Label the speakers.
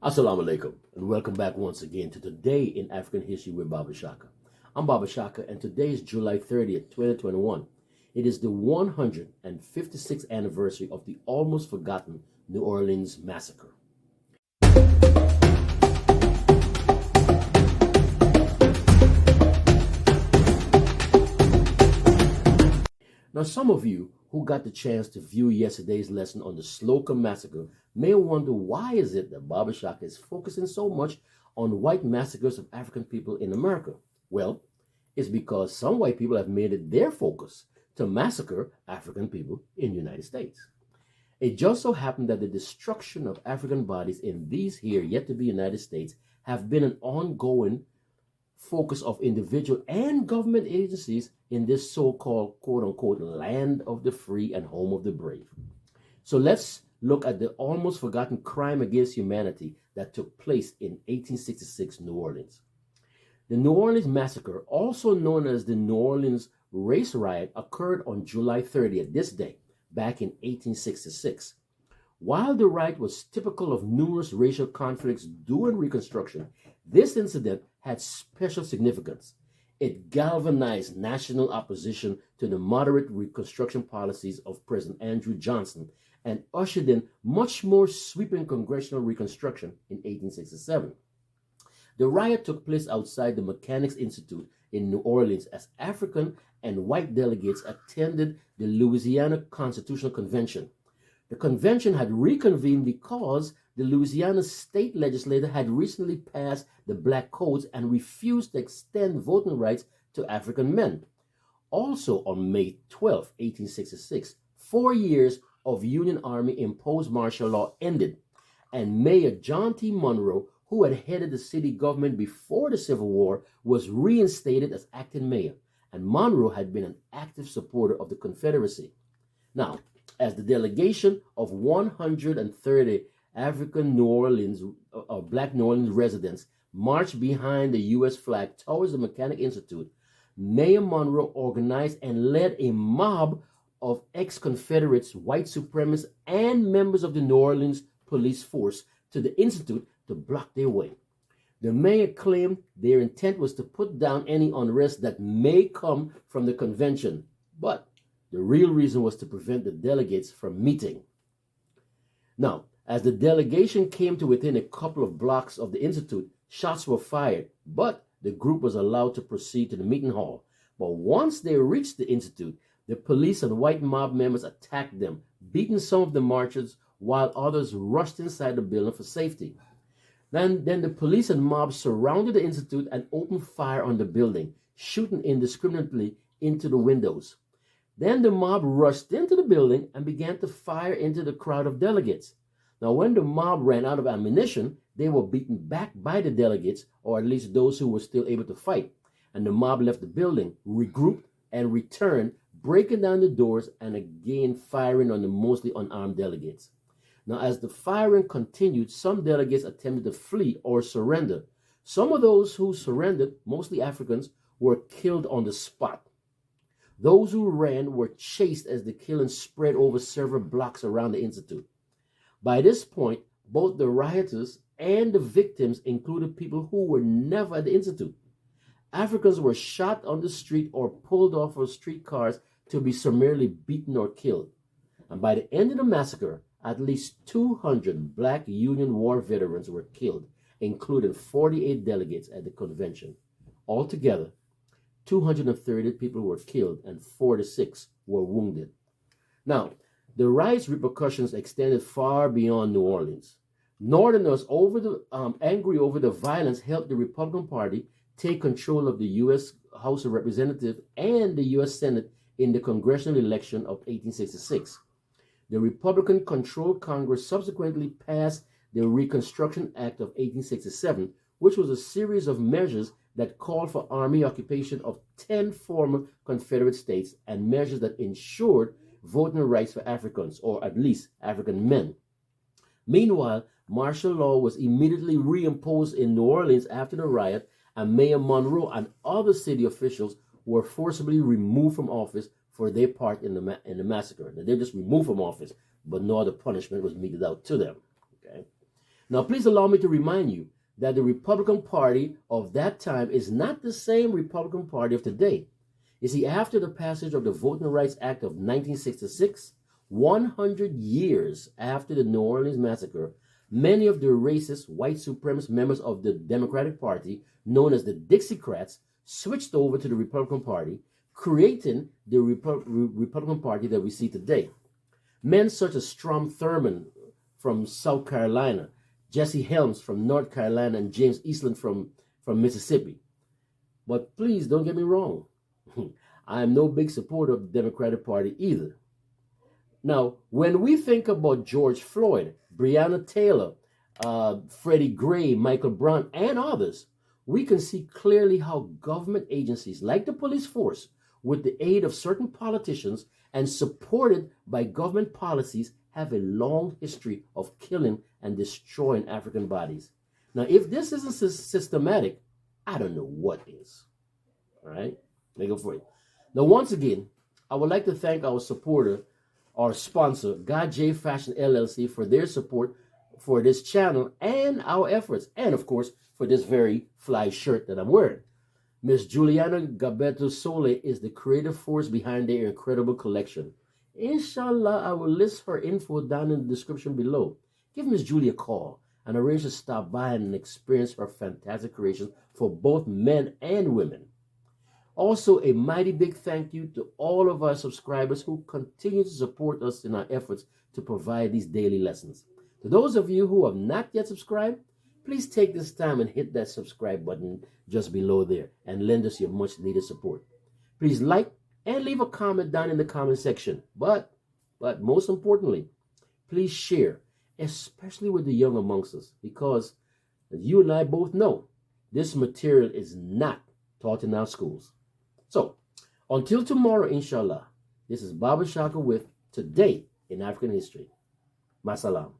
Speaker 1: Assalamu alaikum, and welcome back once again to Today in African History with Baba Shaka. I'm Baba Shaka, and today is July 30th, 2021. It is the 156th anniversary of the almost forgotten New Orleans Massacre. Now, some of you who got the chance to view yesterday's lesson on the Slocum Massacre may wonder why is it that Baba Shaka is focusing so much on white massacres of African people in America? Well, it's because some white people have made it their focus to massacre African people in the United States. It just so happened that the destruction of African bodies in these here yet to be United States have been an ongoing focus of individual and government agencies in this so-called quote-unquote land of the free and home of the brave. So let's look at the almost forgotten crime against humanity that took place in 1866 New Orleans. The New Orleans Massacre, also known as the New Orleans Race Riot, occurred on July 30th, this day, back in 1866. While the riot was typical of numerous racial conflicts during Reconstruction, this incident had special significance. It galvanized national opposition to the moderate Reconstruction policies of President Andrew Johnson and ushered in much more sweeping congressional Reconstruction in 1867. The riot took place outside the Mechanics Institute in New Orleans as African and white delegates attended the Louisiana Constitutional Convention. The convention had reconvened because the Louisiana state legislature had recently passed the Black Codes and refused to extend voting rights to African men. Also on May 12, 1866, 4 years of Union Army imposed martial law ended, and Mayor John T. Monroe, who had headed the city government before the Civil War, was reinstated as acting mayor, and Monroe had been an active supporter of the Confederacy. Now, as the delegation of 130 African New Orleans Black New Orleans residents marched behind the U.S. flag towards the Mechanic Institute, Mayor Monroe organized and led a mob of ex-Confederates, white supremacists, and members of the New Orleans police force to the Institute to block their way. The mayor claimed their intent was to put down any unrest that may come from the convention, but the real reason was to prevent the delegates from meeting. Now, as the delegation came to within a couple of blocks of the Institute, shots were fired, but the group was allowed to proceed to the meeting hall. But once they reached the Institute, the police and white mob members attacked them, beating some of the marchers while others rushed inside the building for safety. Then the police and mob surrounded the Institute and opened fire on the building, shooting indiscriminately into the windows. Then the mob rushed into the building and began to fire into the crowd of delegates. Now, when the mob ran out of ammunition, they were beaten back by the delegates, or at least those who were still able to fight. And the mob left the building, regrouped, and returned, breaking down the doors and again firing on the mostly unarmed delegates. Now, as the firing continued, some delegates attempted to flee or surrender. Some of those who surrendered, mostly Africans, were killed on the spot. Those who ran were chased as the killing spread over several blocks around the Institute. By this point, both the rioters and the victims included people who were never at the Institute. Africans were shot on the street or pulled off of streetcars to be summarily beaten or killed. And by the end of the massacre, at least 200 Black Union War veterans were killed, including 48 delegates at the convention. Altogether, 230 people were killed and 46 were wounded. Now, the riot's repercussions extended far beyond New Orleans. Northerners, angry over the violence, helped the Republican Party take control of the U.S. House of Representatives and the U.S. Senate in the congressional election of 1866. The Republican-controlled Congress subsequently passed the Reconstruction Act of 1867, which was a series of measures that called for army occupation of 10 former Confederate states and measures that ensured voting rights for Africans, or at least African men. Meanwhile, martial law was immediately reimposed in New Orleans after the riot, and Mayor Monroe and other city officials were forcibly removed from office for their part in the massacre. Now, they were just removed from office, but no other punishment was meted out to them. Okay. Now, please allow me to remind you that the Republican Party of that time is not the same Republican Party of today. You see, after the passage of the Voting Rights Act of 1966, 100 years after the New Orleans Massacre, many of the racist, white supremacist members of the Democratic Party, known as the Dixiecrats, switched over to the Republican Party, creating the Republican Party that we see today. Men such as Strom Thurmond from South Carolina, Jesse Helms from North Carolina, and James Eastland from Mississippi. But please don't get me wrong. I am no big supporter of the Democratic Party either. Now, when we think about George Floyd, Breonna Taylor, Freddie Gray, Michael Brown, and others, we can see clearly how government agencies like the police force, with the aid of certain politicians and supported by government policies, have a long history of killing and destroying African bodies. Now, if this isn't systematic, I don't know what is. All right? Let me go for it. Now, once again, I would like to thank our supporter, our sponsor, GA.J.Fashion LLC, for their support for this channel and our efforts, and of course, for this very fly shirt that I'm wearing. Miss Juliana Gabeto Sole is the creative force behind their incredible collection. Inshallah, I will list her info down in the description below. Give Miss Julie a call and arrange to stop by and experience her fantastic creations for both men and women. Also, a mighty big thank you to all of our subscribers who continue to support us in our efforts to provide these daily lessons. To those of you who have not yet subscribed, please take this time and hit that subscribe button just below there and lend us your much needed support. Please like and leave a comment down in the comment section. But most importantly, please share, especially with the young amongst us, because as you and I both know, this material is not taught in our schools. So, until tomorrow, inshallah, this is Baba Shaka with Today in African History. Masalam.